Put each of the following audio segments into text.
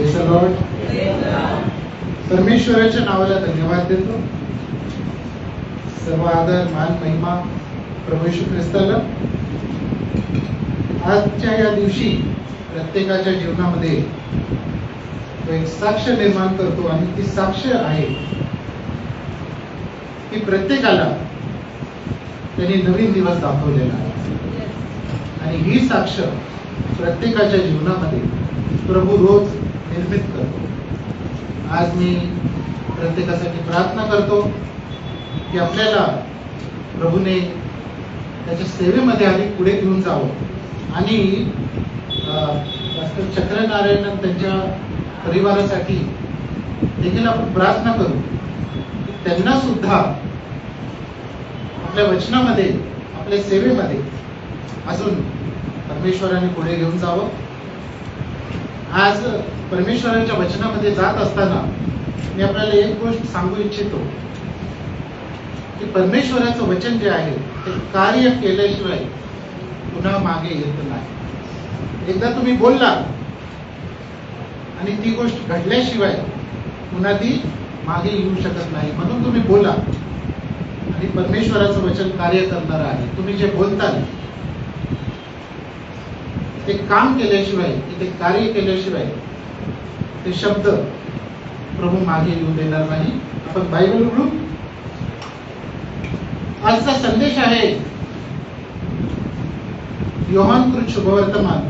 Praise the Lord. परमेश्वराच्या नावाला धन्यवाद देतो. सर्व आदर मान महिमा प्रभू येशू ख्रिस्ताला. आजच्या या दिवशी प्रत्येकाच्या जीवनामध्ये तो एक साक्ष निर्माण करतो आणि ती साक्ष आहे की प्रत्येकाला त्यांनी नवीन दिवस दाखवलेला आहे आणि ही साक्ष प्रत्येकाच्या जीवनामध्ये प्रभू रोज निर्मित करतो. आज मी प्रत्येकासाठी प्रार्थना करतो की आपल्याला प्रभूने त्याच्या सेवेमध्ये अधिक पुढे घेऊन जावं आणि डॉक्टर चक्रनारायण त्यांच्या परिवारासाठी देखील आपण प्रार्थना करू की त्यांना सुद्धा आपल्या वचनामध्ये आपल्या सेवेमध्ये अजून परमेश्वराने पुढे घेऊन जावं. आज परमेश्वराच्या वचनामध्ये जात असताना मी आपल्याला एक गोष्ट सांगू इच्छितो की परमेश्वराचं वचन जे आहे ते कार्य केल्याशिवाय पुन्हा मागे येत नाही. एकदा तुम्ही बोलला आणि ती गोष्ट घडल्याशिवाय पुन्हा ती मागे येऊ शकत नाही. म्हणून तुम्ही बोला आणि परमेश्वराचं वचन कार्य करणार आहे. तुम्ही जे बोलताल ते काम केल्याशिवाय ते कार्य केल्याशिवाय ते शब्द प्रभू मागे येऊ देणार नाही. आपण बायबल उघडू. आजचा संदेश आहे योहान शुभवर्तमान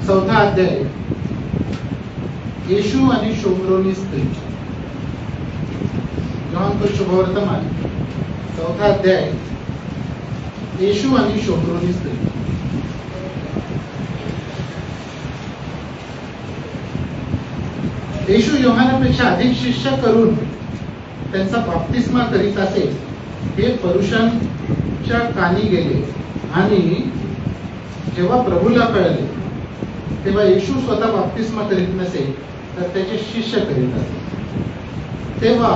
4था अध्याय, येशू आणि शोमरोनी स्त्री. योहान शुभवर्तमान 4था अध्याय, येशू आणि शोमरोनी स्त्री. येशू योहानापेक्षा अधिक शिष्य करून त्यांचा बाप्तिस्मा करीत असे हे पुरुषांच्या कानी गेले आणि जेव्हा प्रभूला कळले तेव्हा येशू स्वतः बाप्तिस्मा करीत नसे तर त्याचे शिष्य करीत असे. तेव्हा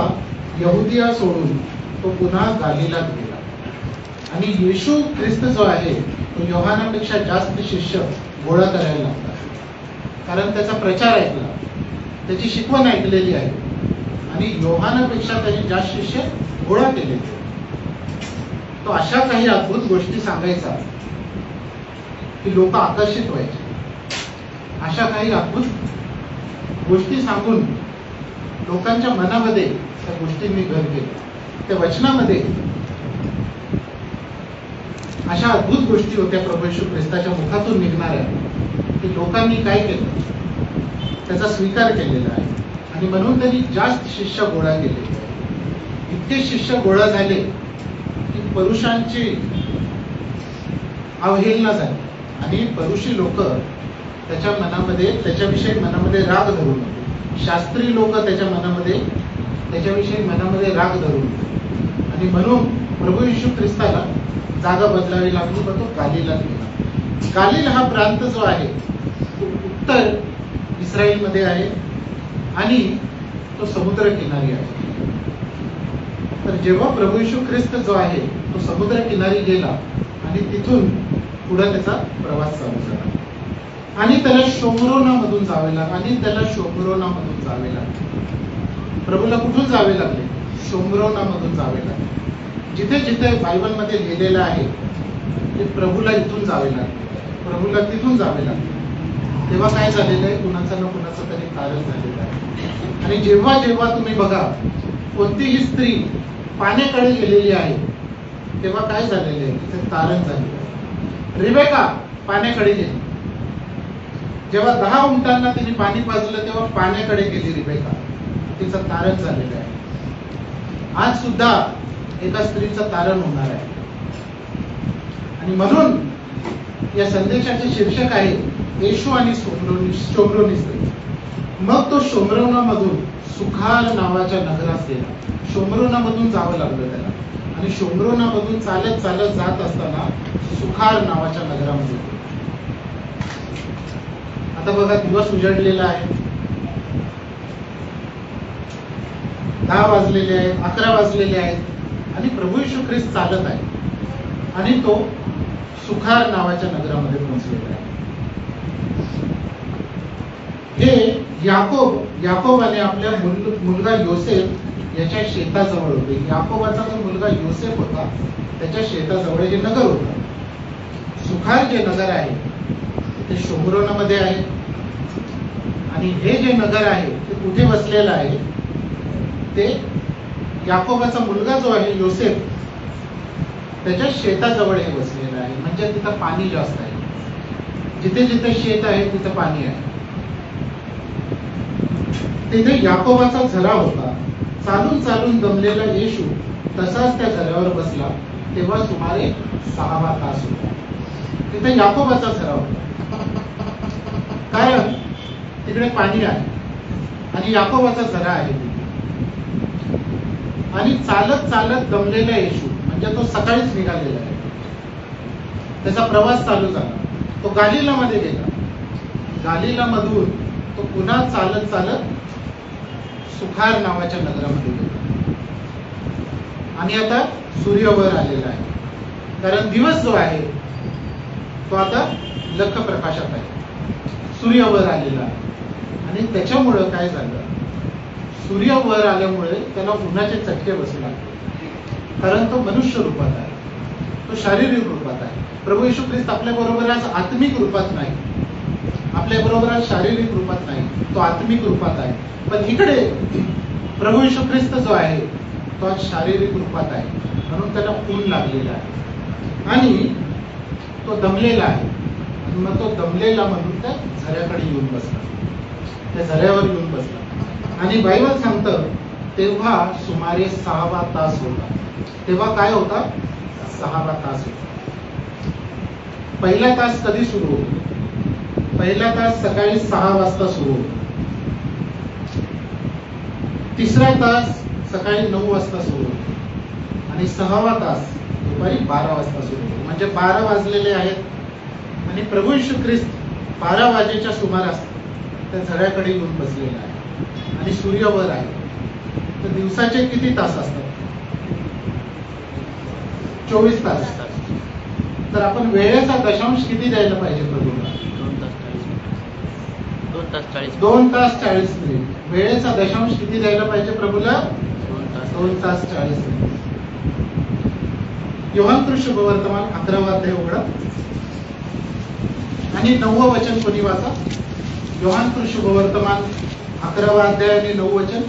यहुदिया सोडून तो पुन्हा गालिलात गेला आणि येशू ख्रिस्त जो आहे तो योहानापेक्षा जास्त शिष्य गोळा करायला लागला. कारण त्याचा प्रचार ऐकला, त्याची शिकवण ऐकलेली आहे आणि योहानापेक्षा त्याने जास्त शिष्य गोळा केले. तो अशा काही अद्भुत गोष्टी सांगायचा की लोक आकर्षित व्हायचे. अशा काही अद्भुत गोष्टी सांगून लोकांच्या मनामध्ये त्या गोष्टींनी घर केलं. त्या वचनामध्ये अशा अद्भुत गोष्टी होत्या प्रभू येशू ख्रिस्ताच्या मुखातून निघणाऱ्या की लोकांनी काय केलं, त्याचा स्वीकार केलेला आहे आणि म्हणून त्यांनी जास्त शिष्य गोळा केले. इतके शिष्य गोळा झाले की पुरुषांची अवहेलना झाली आणि पुरुषी लोक त्याच्याविषयी मनामध्ये राग धरून होते. शास्त्री लोक त्याच्याविषयी मनामध्ये राग धरून होते आणि म्हणून प्रभू येशू ख्रिस्ताला जागा बदलावी लागली व तो गालिलात गेला. गालिल हा प्रांत जो आहे तो उत्तर इस्रायल मध्ये आहे आणि तो समुद्र किनारी आहे. तर जेव्हा प्रभू येशू ख्रिस्त जो आहे तो समुद्र किनारी गेला आणि तिथून पुढे त्याचा प्रवास चालू झाला आणि त्याला शोमरोनामधून जावे लागले. प्रभूला कुठून जावे लागले? शोमरोनामधून जावे लागले. जिथे जिथे बायबलमध्ये लिहिलेलं आहे की प्रभूला इथून जावे लागले, प्रभूला तिथून जावे लागले. तेव्हा काय झालेलं आहे? कुणाचं ना कुणाचं तरी कारण झालेलं आहे. आणि जेव्हा जेव्हा तुम्ही बघा कोणतीही स्त्री पाण्याकडे गेलेली आहे तेव्हा काय झालेलं आहे? तिथे तारण झालेलं आहे. रिबेका पाण्याकडे गेली. जेव्हा 10 उंटांना तिने पाणी पाजलं तेव्हा पाण्याकडे गेली रिबेका. तिचं तारण झालेलं आहे. आज सुद्धा एका स्त्रीचं तारण होणार आहे आणि म्हणून या संदेशाचे शीर्षक आहे येशू आणि शोमरोनी स्त्री. मग तो शोमरोनामधून सुखार नावाच्या नगरात गेला. शोमरोनामधून जावं लागलं त्याला आणि शोमरोनामधून चालत चालत जात असताना सुखार नावाच्या नगरामध्ये. आता बघा दिवस उजडलेला आहे. 10 वाजलेले आहेत, 11 वाजलेले आहेत आणि प्रभू येशू ख्रिस्त चालत आहे आणि तो सुखार नावाच्या नगरामध्ये पोहोचलेला आहे. हे याकोबाने आपल्या मुलगा योसेफ याच्या शेताजवळ होते. याकोबाचा जो मुलगा योसेफ होता त्याच्या शेताजवळ जे नगर होतं, सुखार जे नगर आहे ते शोम्रोनामध्ये आहे. आणि हे जे नगर आहे ते कुठे बसलेलं आहे, ते याकोबाचा मुलगा जो आहे योसेफ त्याच्या शेताजवळ हे बसलेलं आहे. म्हणजे तिथं पाणी जास्त आहे. जिथे जिथे शेत आहे तिथं पाणी आहे. तिथे याकोबाचा झरा होता. चालून चालून दमलेला येशू तसाच त्या झऱ्यावर बसला. तेव्हा सुमारे 6 तास होता. तिथे याकोबाचा झरा होता, कारण तिकडे पाणी आहे आणि याकोबाचा झरा आहे. आणि चालत चालत दमलेला येशू, म्हणजे तो सकाळीच निघालेला आहे, त्याचा प्रवास चालू झाला. तो गालिलामध्ये गेला. गालिलामधून तो पुन्हा चालत चालत सुखार नावाच्या नगरामध्ये गेला. आणि आता सूर्य वर आलेला आहे, कारण दिवस जो आहे तो आता लख प्रकाशात आहे. सूर्य वर आलेला आहे. आणि त्याच्यामुळं काय झालं, सूर्य वर आल्यामुळे त्याला उन्हाचे चटके बसू लागले, कारण तो मनुष्य रूपात आहे, तो शारीरिक रूपात आहे. प्रभू येशू ख्रिस्त आपल्या बरोबर आज आत्मिक रूपात नाही, आपल्या बरोबर आज शारीरिक रूपात नाही, तो आत्मिक रूपात आहे. पण इकडे प्रभू येशू ख्रिस्त जो आहे तो आज शारीरिक रूपात आहे, म्हणून त्याला ऊन लागलेला आहे आणि तो दमलेला आहे. मग तो दमलेला म्हणून त्या झऱ्याकडे येऊन बसला, त्या झऱ्यावर येऊन बसला. आणि बायबल सांगतं तेव्हा सुमारे 6 तास होता. तेव्हा काय होता? 6 तास होता. पहिला तास कधी सुरू होतो? पहिला तास सकाळी 6 वाजता सुरू होतो. तिसरा तास सकाळी 9 वाजता सुरू होतो. आणि 6वा तास दुपारी 12 वाजता सुरू होतो. म्हणजे 12 वाजलेले आहेत. आणि प्रभू येशू ख्रिस्त 12 वाजेच्या सुमारास त्या झऱ्याकडे येऊन बसलेला आहे आणि सूर्य वर आहे. तर दिवसाचे किती तास असतात? 24 तास. तर आपण वेळेचा दशांश किती द्यायला पाहिजे प्रभूला? 2 तास 40 मिनिट. वेळेचा दशांश किती द्यायला पाहिजे प्रभूला? 2 तास 40 मिनिट. योहान शुभवर्तमान 11वा अध्याय उघडा आणि 9वं वचन कोणी वाचा? योहान शुभवर्तमान 11वा अध्याय आणि 9 वचन.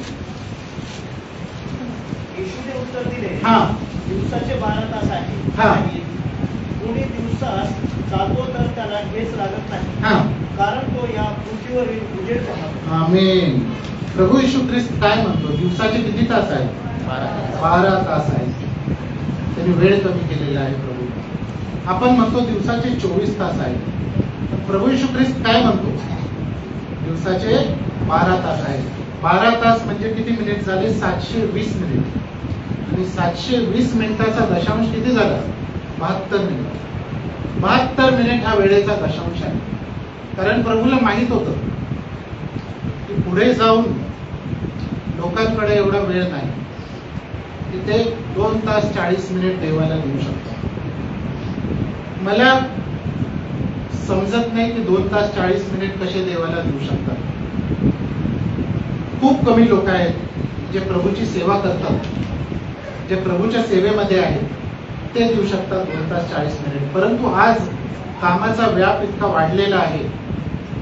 येशूने उत्तर दिले, हा, दिवसाचे 12 तास आहे. हा. कोणी दिवसास चालतो तर त्याला हेच लागत नाही, हा, कारण तो या पृथ्वीवरील उजेड पाहतो. आमेन. प्रभू येशू ख्रिस्त काय म्हणतो? दिवसाचे किती तास आहेत? 12 तास आहेत. त्यांनी वेळ कमी केलेला आहे प्रभू. आपण म्हणतो दिवसाचे 24 तास आहेत. प्रभू येशू ख्रिस्त काय म्हणतो? दिवसाचे 12 तास आहेत. 12 तास म्हणजे किती मिनिट झाले? 720 मिनिट. आणि 720 मिनिटाचा दशांश किती झाला? 72 मिनिट. 72 मिनिट हा वेळेचा दशांश आहे. कारण प्रभूला माहित होतं की पुढे जाऊन लोकांकडे एवढा वेळ नाही, की ते 2 तास 40 मिनिट देवाला देऊ शकतात. मला समजत नाही की 2 तास 40 मिनिट कसे देवाला देऊ शकतात. खूप कमी लोक आहेत जे प्रभूची सेवा करतात, जे प्रभूच्या सेवेमध्ये आहेत, ते देऊ शकतात 2 तास 40 मिनिट. परंतु आज कामाचा व्याप इतका वाढलेला आहे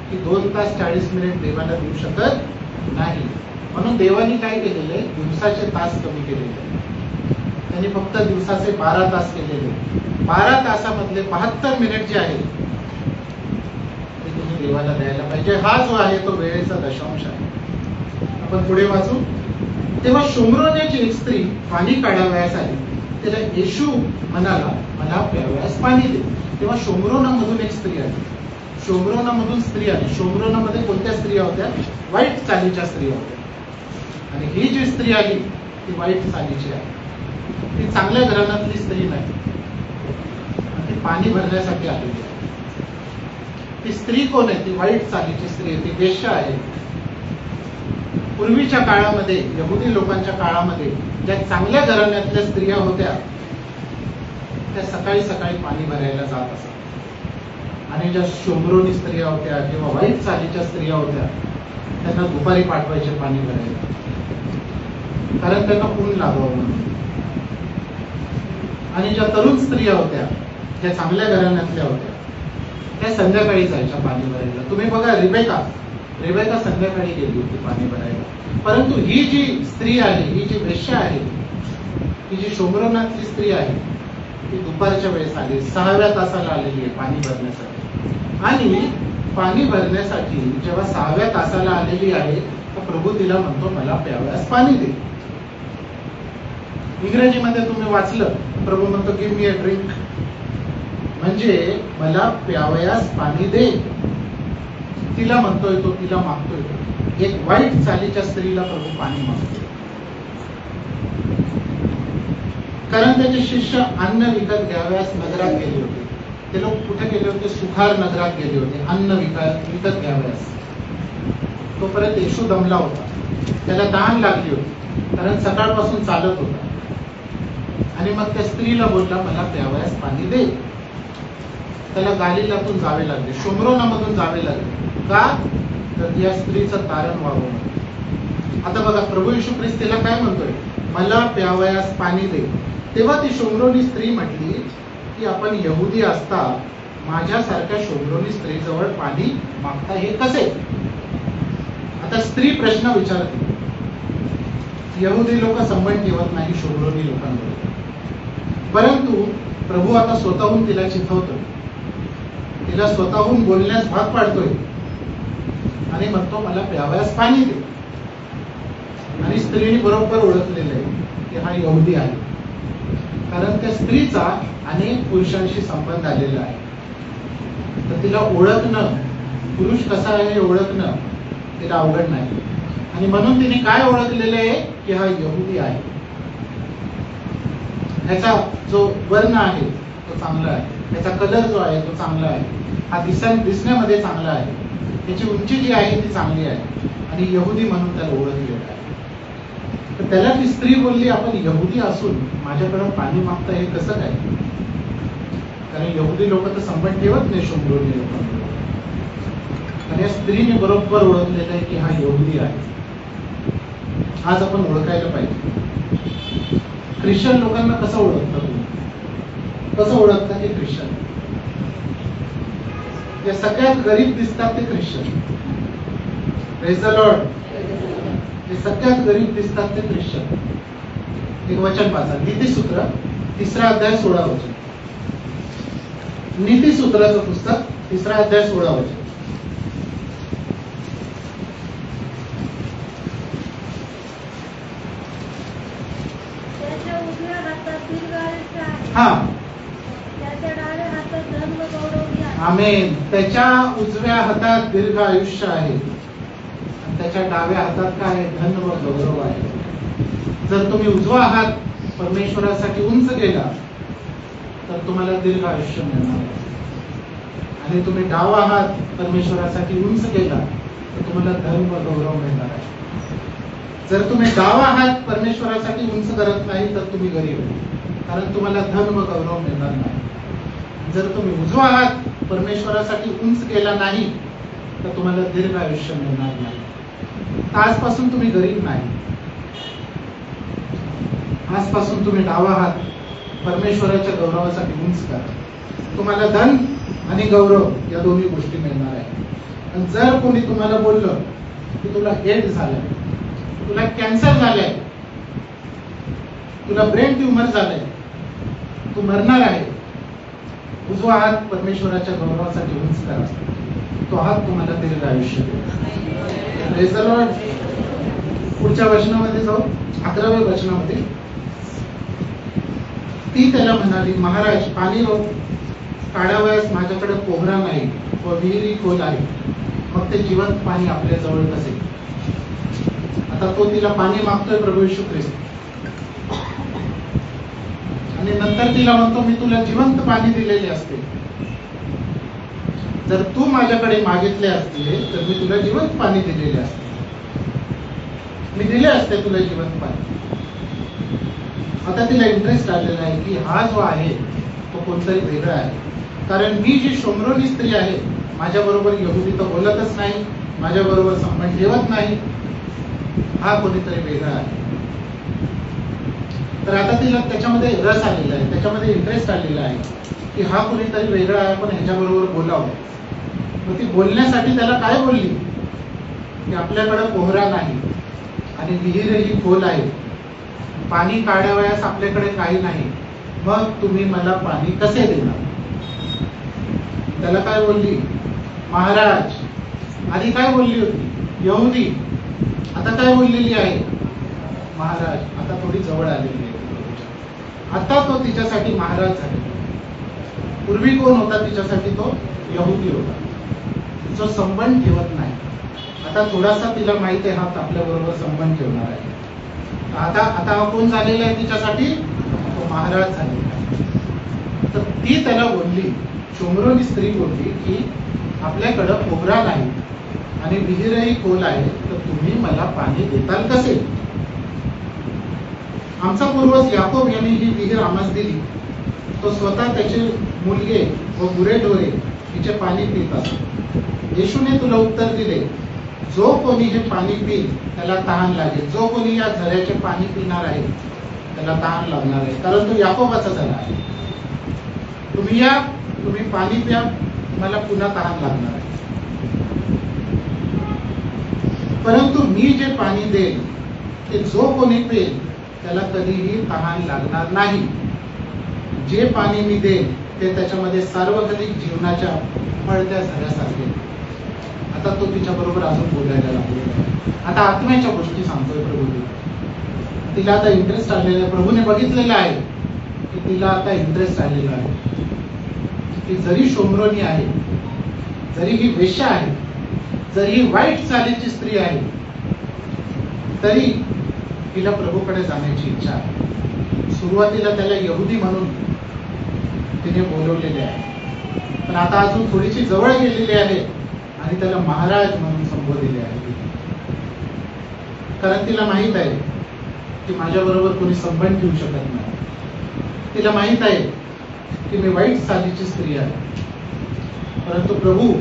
की 2 तास 40 मिनिट देवाला देऊ शकत नाही. म्हणून देवानी काय केलेले? दिवसाचे तास कमी केलेले. त्यांनी फक्त दिवसाचे 12 तास केलेले. 12 तासामधले 72 मिनिट जे आहेत ते तुम्ही देवाला द्यायला पाहिजे. हा जो आहे तो वेळेचा दशांश आहे. आपण पुढे वाचू. तेव्हा शोम्रोनाची एक स्त्री पाणी काढावयास आली. तिला येशू म्हणाला, मला प्यावयास पाणी दे. तेव्हा शोम्रोनामधून एक स्त्री आली. शोम्रोनामधून स्त्री आली. शोम्रोनामध्ये कोणत्या स्त्रिया होत्या? वाईट चालीच्या स्त्रिया होत्या. आणि ही जी स्त्री आली ती वाईट चालीची आहे. ती चांगल्या घराण्यातली स्त्री नाही, ती पाणी भरण्यासाठी आलेली आहे. ती स्त्री कोण आहे? ती वाईट चालीची स्त्री आहे, ती वेश्या आहे. पूर्वीच्या काळामध्ये, यहुदी लोकांच्या काळामध्ये ज्या चांगल्या घराण्यातल्या स्त्रिया होत्या त्या सकाळी सकाळी पाणी भरायला जात असत. आणि ज्या शोम्रोनी स्त्रिया होत्या किंवा वाईट चालीच्या स्त्रिया होत्या त्यांना दुपारी पाठवायचे पाणी भरायला, कारण त्यांना ऊन लागावं म्हणून. आणि ज्या तरुण स्त्रिया होत्या, ज्या चांगल्या घराण्यातल्या होत्या, त्या संध्याकाळी जायच्या पाणी भरायला. तुम्ही बघा, रेबेका संध्याकाळी गेली होती पाणी भरायला. परंतु ही जी स्त्री आहे, ही जी वेश्या आहे, ही जी शोम्रोनातली स्त्री आहे, ती दुपारच्या वेळेस आली, 6व्या तासाला आलेली आहे पाणी भरण्यासाठी. आणि पाणी भरण्यासाठी जेव्हा 6व्या तासाला आलेली आहे, तर प्रभू तिला म्हणतो, मला प्यावयास पाणी दे. इंग्रजीमध्ये तुम्ही वाचलं, प्रभू म्हणतो, गिव्ह मी अ ड्रिंक, म्हणजे मला प्यावयास पाणी दे. तिला म्हणतोय तो, तिला मागतोय तो. एक वाईट चालीच्या स्त्रीला प्रभू पाणी मागतोय. कारण त्याचे शिष्य अन्न विकत घ्याव्यास नगरात गेले होते. ते लोक कुठे गेले होते? सुखार नगरात गेले होते अन्न विकत घ्याव्यास. तोपर्यंत येशू दमला होता, त्याला तहान लागली होती, कारण सकाळपासून चालत होता. आणि मग त्या स्त्रीला बोलला, मला प्यावयास पाणी दे. त्याला गालिलातून जावे लागले, शोम्रोनामधून जावे लागले. का? तर या स्त्रीचं तारण व्हावं. आता बघा, प्रभू येशू ख्रिस्त तिला काय म्हणतोय? मला प्यावयास पाणी दे. तेव्हा ती शोम्रोनी स्त्री म्हटली की आपण यहुदी असता माझ्यासारख्या शोम्रोनी स्त्रीजवळ पाणी मागता हे कसे? आता स्त्री प्रश्न विचारते. यहुदी लोक संबंध ठेवत नाही शोम्रोनी लोकांबरोबर, परंतु प्रभू आता स्वतःहून तिला चिथवतोय, तिला स्वतःहून बोलण्यास भाग पाडतोय आणि म्हणतो, मला प्यावयास पाणी दे. आणि स्त्रीने बरोबर ओळखलेलं आहे की हा यहुदी आहे, कारण त्या स्त्रीचा अनेक पुरुषांशी संबंध आलेला आहे. तर तिला ओळखणं, पुरुष कसा आहे हे ओळखणं तिला अवघड नाही. आणि म्हणून तिने काय ओळखलेलं आहे की हा यहुदी आहे. ह्याचा जो वर्ण आहे तो चांगला आहे, ह्याचा कलर जो आहे तो चांगला आहे, हा दिसण्यामध्ये चांगला आहे, त्याची उंची जी आहे ती चांगली आहे, आणि यहुदी म्हणून त्याला ओळखलेलं आहे. तर त्याला ती स्त्री बोलली, आपण यहुदी असून माझ्याकडे पाणी मागता हे कसं काय? कारण यहुदी लोक तर संबंध ठेवत नाही शोम्रोनी लोकांबरोबर. आणि या स्त्रीने बरोबर ओळखलेलं आहे की हा यहुदी आहे. आज आपण ओळखायला पाहिजे. ख्रिश्चन लोकांना कसं ओळखता तुम्ही? कसं ओळखता की ख्रिश्चन? जे सगळ्यात गरीब दिसतात ते ख्रिश्चन. Praise the Lord. जे सगळ्यात गरीब दिसतात ते ख्रिश्चन. एक वचन वाचा, नीतिसूत्र 3रा अध्याय 16 वचन. नीतिसूत्राचं पुस्तक 3रा अध्याय 16 वचन. हा, आमेन. त्याच्या उजव्या हातात दीर्घ आयुष्य आहे, त्याच्या डाव्या हातात काय? धन व गौरव आहे. जर तुम्ही उजवा हात परमेश्वरासाठी उंच केला तर तुम्हाला दीर्घ आयुष्य मिळणार आहे, आणि तुम्ही डावा हात परमेश्वरासाठी उंच केला तर तुम्हाला धन व गौरव मिळणार आहे. जर तुम्ही डावा हात परमेश्वरासाठी उंच करत नाही तर तुम्ही गरीब आहे, कारण तुम्हाला धन व गौरव मिळणार नाही. जर तुम्ही उजवा हात परमेश्वरासाठी उंच केला नाही तर तुम्हाला दीर्घ आयुष्य मिळणार नाही. आजपासून तुम्ही गरीब नाही, आजपासून तुम्ही डावा हात परमेश्वराच्या गौरवासाठी उंच करा. तुम्हाला धन आणि गौरव या दोन्ही गोष्टी मिळणार आहे. जर कोणी तुम्हाला बोललं की तुला एड्स झालंय, तुला कॅन्सर झालंय, तुला ब्रेन ट्यूमर झालंय, तू मरणार आहे, उजवा हात परमेश्वराच्या गौरवासाठी उंच करा, तो हात तुम्हाला दीर्घ आयुष्य देईल. Praise the Lord. पुढच्या वचनामध्ये जाऊ, 11व्या वचनामध्ये. ती त्याला म्हणाली, महाराज पाणी काढावयास माझ्याकडे कोहरा नाही व विहिरी खोल आहे, मग ते जिवंत पाणी आपल्या जवळ कसे? आता तो तिला पाणी मागतोय प्रभू येशू ख्रिस्त, आणि नंतर तिला म्हणतो, मी तुला जिवंत पाणी दिलेले असते. जर तू माझ्याकडे मागितले असते तर मी तुला जिवंत पाणी दिलेले असते, मी दिले असते तुला जिवंत पाणी. आता तिला इंटरेस्ट आलेला आहे की हा जो आहे तो कोणतरी वेगळा आहे, कारण मी जी शोम्रोनी स्त्री आहे माझ्या बरोबर यहुदी तर बोलतच नाही, माझ्याबरोबर संबंध ठेवत नाही, हा कोणीतरी वेगळा आहे. तर आता तिला त्याच्यामध्ये रस आलेला आहे, त्याच्यामध्ये इंटरेस्ट आलेला आहे की हा कोणीतरी वेगळा आहे, आपण ह्याच्याबरोबर बोलावं. मग ती बोलण्यासाठी त्याला काय बोलली की आपल्याकडं पोहरा नाही आणि विहीरही खोल आहे, पाणी काढावयास आपल्याकडे काही नाही, मग तुम्ही मला पाणी कसे देणार? त्याला काय बोलली? महाराज. आधी काय बोलली होती? यहुदी. आता काय बोललेली आहे? महाराज. आता थोडी जवळ आलेली आहे. आता तो तिच्यासाठी महाराज झालेला. पूर्वी कोण होता तिच्यासाठी? तो यहुदी होता, जो संबंध ठेवत नाही. आता थोडासा तिला माहिती आहे हा आपल्या बरोबर संबंध ठेवणार आहे. आता हा कोण झालेला आहे तिच्यासाठी? तो महाराज झालेला आहे. तर ती त्याला बोलली, शोमरोनी स्त्री बोलली की आपल्याकडं पोहरा नाही आणि विहीरही खोल आहे, तर तुम्ही मला पाणी देताल कसे? आमचा पूर्वज याकोब यांनी ही विहीर आम्हास दिली. तो स्वतः त्याचे मुलगे व गुरेढोरे हिचे पाणी पित असतो. येशूने तुला उत्तर दिले, जो कोणी हे पाणी पिईल त्याला तहान लागेल. जो कोणी या झऱ्याचे पाणी पिणार आहे त्याला तहान लागणार आहे, कारण तो याकोबाचा झरा आहे. तुम्ही या, तुम्ही पाणी प्या, मला पुन्हा तहान लागणार आहे. परंतु मी जे पाणी देईल ते जो कोणी पिईल त्याला कधीही तहान लागणार नाही. जे पाणी मी देईल ते त्याच्यामध्ये सार्वजनिक जीवनाच्या पळत्या झऱ्यासारखे. आता तो तिच्या बरोबर अजून बोलायला लागलेला आहे. आता आत्म्याच्या गोष्टी सांगतोय प्रभू. तिला आता इंटरेस्ट आलेला आहे. प्रभूने बघितलेलं आहे की तिला आता इंटरेस्ट आलेला आहे की जरी शोमरोनी आहे, जरी ही वेश्या आहे, जरी ही वाईट चालीची स्त्री आहे, तरी तिला प्रभूकडे जाण्याची इच्छा आहे. सुरुवातीला त्याला यहुदी म्हणून तिने बोलवलेले आहे, पण आता अजून थोडीशी जवळ गेलेली आहे आणि त्याला महाराज म्हणून संबोधलेले आहे. कारण तिला माहित आहे की माझ्याबरोबर कोणी संबंध ठेवू शकत नाही. तिला माहित आहे की मी वाईट चालीची स्त्री आहे, परंतु प्रभू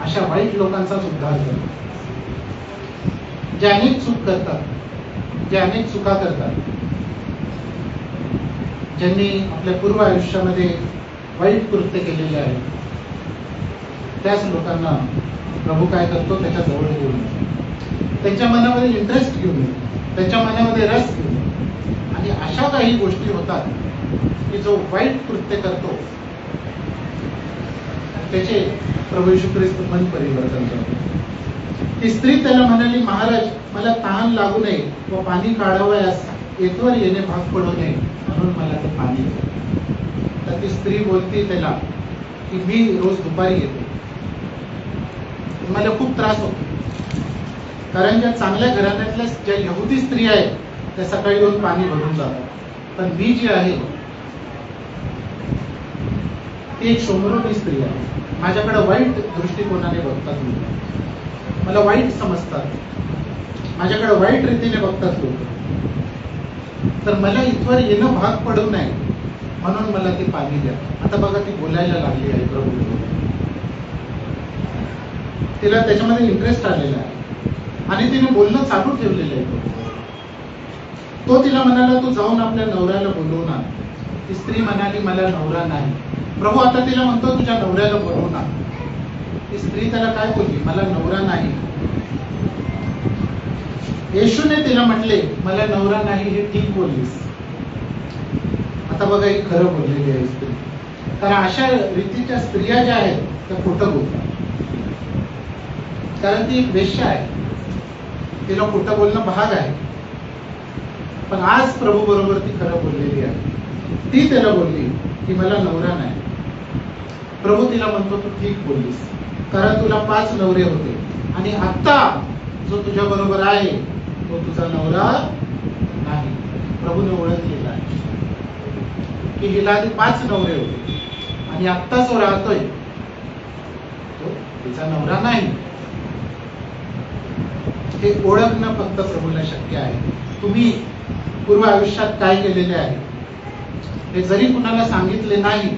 अशा वाईट लोकांचाच उद्धार करतो, जे अनेक चूक करतात, जे अनेक चुका करतात, ज्यांनी आपल्या पूर्व आयुष्यामध्ये वाईट कृत्य केलेले आहे, त्याच लोकांना प्रभू काय करतो? त्याच्या जवळ घेऊन, त्यांच्या मनामध्ये इंटरेस्ट घेऊन, त्यांच्या मनामध्ये रस घेऊन. आणि अशा काही गोष्टी होतात की जो वाईट कृत्य करतो त्याचे प्रभू येशू ख्रिस्त मन परिवर्तन करतो. ती स्त्री त्याला म्हणाली, महाराज मला तहान लागू नये व पाणी काढावयास येथवर येणे भाग पडू नये, म्हणून मला ते पाणी दे. तर ती स्त्री बोलते त्याला की मी रोज दुपारी येते, मला खूप त्रास होतो. कारण ज्या चांगल्या घराण्यातल्या ज्या यहुदी स्त्री आहेत त्या सकाळी येऊन पाणी भरून जातात, पण मी जी आहे ती एक शोमरोनी स्त्री आहे. माझ्याकडे वाईट दृष्टिकोनाने बघतात लोक, मला वाईट समजतात, माझ्याकडे वाईट रीतीने बघतात लोक. तर मला इथवर येणं भाग पडू नये म्हणून मला ते पाणी द्या. आता बघा ती बोलायला लागली आहे प्रभू. तिला त्याच्यामध्ये इंटरेस्ट आलेला आहे आणि तिने बोलणं चालू ठेवलेलं आहे. तो तिला म्हणाला, तू जाऊन आपल्या नवऱ्याला बोलवून आण. ती स्त्री म्हणाली, मला नवरा नाही. प्रभू आता तिला म्हणतो, तुझ्या नवऱ्याला बोलवून आण. ती स्त्री त्याला काय बोलली? मला नवरा नाही. येशूने तिला म्हटले, मला नवरा नाही हे ठीक बोललीस. आता बघा ही खरं बोललेली आहे स्त्री. कारण अशा रीतीच्या स्त्रिया ज्या आहेत त्या खोटं बोलतात, कारण ती एक वेश्या आहे, तिला खोटं बोलणं भाग आहे. पण आज प्रभू बरोबर ती खरं बोललेली आहे. ती त्याला बोलली की मला नवरा नाही. प्रभू तिला म्हणतो, तू ठीक बोललीस, कारण तुला 5 नवरे होते आणि आता जो तुझ्या बरोबर आहे तो तुझा नवरा नाही. प्रभूने ओळखलेला आहे की हिला आधी 5 नवरे होते आणि आत्ता जो राहतोय तो तिचा नवरा नाही. हे ओळखणं फक्त प्रभूला शक्य आहे. तुम्ही पूर्व आयुष्यात काय केलेले आहे हे जरी कुणाला सांगितले नाही